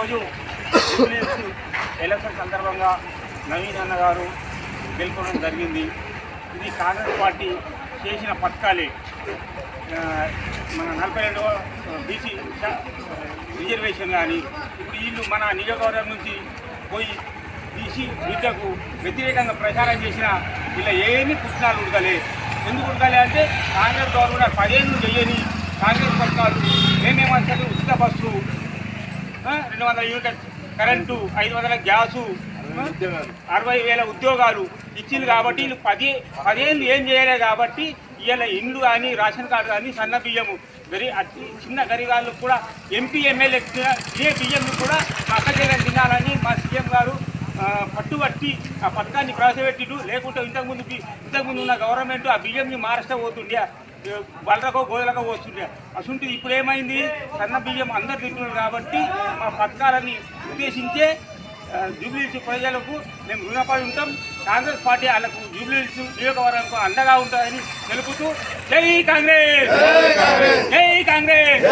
ఈరోజు ఎలక్షన్ సందర్భంగా నవీన్ అన్న గారు గెలుపడం జరిగింది. ఇది కాంగ్రెస్ పార్టీ చేసిన పథకాలే. మన 42వ బీసీ రిజర్వేషన్ కానీ ఇప్పుడు వీళ్ళు మన నియోజకవర్గం నుంచి పోయి బీసీ బిడ్డకు వ్యతిరేకంగా ప్రచారం చేసిన ఇలా ఏమీ పుస్తకాలు ఉడకలే. ఎందుకు ఉడకలే అంటే కాంగ్రెస్ గవర్నమెంట్ 10 ఏళ్ళు చేయని కాంగ్రెస్ పథకాలు ఏమేమంటారు, ఉచిత బస్సు, 200 యూనిట్ కరెంటు, 500 గ్యాసు, 60,000 ఉద్యోగాలు ఇచ్చింది. కాబట్టి వీళ్ళు 10 ఏళ్ళు ఏం చేయలే. కాబట్టి ఇవాళ ఇండ్లు కానీ రేషన్ కార్డు కానీ సన్న బియ్యము చిన్న గరీబాలు కూడా ఎంపీ ఎమ్మెల్యే ఇదే బియ్యం కూడా అక్కజేయాలని తినాలని మా సీఎం గారు పట్టుబట్టి ఆ పథకాన్ని ప్రవేశపెట్టిడు. లేకుంటే ఇంతకుముందు ఉన్న గవర్నమెంట్ ఆ బియ్యంని మహారాష్ట్ర పోతుండే, బలరకో గోదలకో వస్తుండే. అసలు ఇప్పుడు ఏమైంది, సన్న బియ్యం అందరు తింటున్నారు. కాబట్టి మా పథకాలని ఉద్దేశించే జూబ్లీహిల్స్ ప్రజలకు మేము రుణపడి ఉంటాం. కాంగ్రెస్ పార్టీ వాళ్ళకు జూబ్లీహిల్స్ నియోజకవర్గంకు అండగా ఉంటుందని తెలుపుతూ జై కాంగ్రెస్, జై కాంగ్రెస్.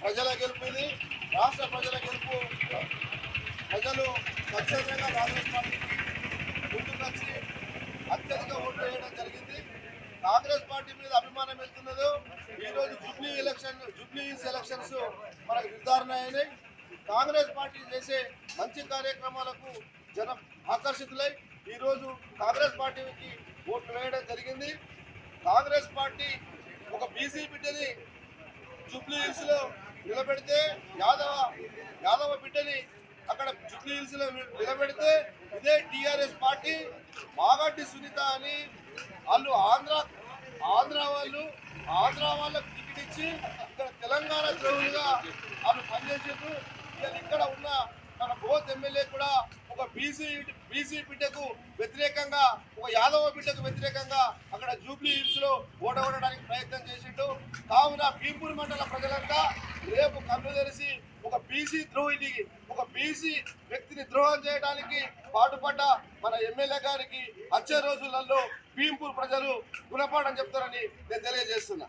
ప్రజల గెలుపు, ఇది రాష్ట్ర ప్రజల గెలుపు. ప్రజలు స్వచ్ఛందంగా కాంగ్రెస్ పార్టీ ముందుకు వచ్చి అత్యధిక ఓట్లు వేయడం జరిగింది. కాంగ్రెస్ పార్టీ మీద అభిమానం వెళ్తున్నదో ఈరోజు జూబ్లీహిల్స్ ఎలక్షన్స్ మనకు నిర్ధారణ అయినాయి. కాంగ్రెస్ పార్టీ చేసే మంచి కార్యక్రమాలకు జనం ఆకర్షితులై ఈరోజు కాంగ్రెస్ పార్టీకి ఓట్లు వేయడం జరిగింది. కాంగ్రెస్ పార్టీ ఒక బీసీ బిడ్డని జూబ్లీహిల్స్ లో నిలబెడితే, యాదవ బిడ్డని అక్కడ జూబ్లీహిల్స్ లో నిలబెడితే, ఇదే టీఆర్ఎస్ పార్టీ మాగడ్డి సునీత అని వాళ్ళు ఆంధ్ర వాళ్ళకు టికెట్ ఇచ్చి ఇక్కడ తెలంగాణ ద్రోహులుగా వాళ్ళు పనిచేసారు. ఇక్కడ ఉన్న మన బోత్ ఎమ్మెల్యే కూడా ఒక బీసీ బిడ్డకు వ్యతిరేకంగా, ఒక యాదవ బిడ్డకు వ్యతిరేకంగా అక్కడ జూబ్లీహిల్స్ లో ఓడగొట్టడానికి ప్రయత్నం చేసిండు. కావున భీంపూర్ మండల ప్రజలంతా రేపు కన్ను తెరిచి ఒక బీసీ వ్యక్తిని ద్రోహం చేయడానికి పాటుపడ్డ మన ఎమ్మెల్యే గారికి వచ్చే రోజులలో భీంపూర్ ప్రజలు గుణపాఠం చెప్తారని నేను తెలియజేస్తున్నా.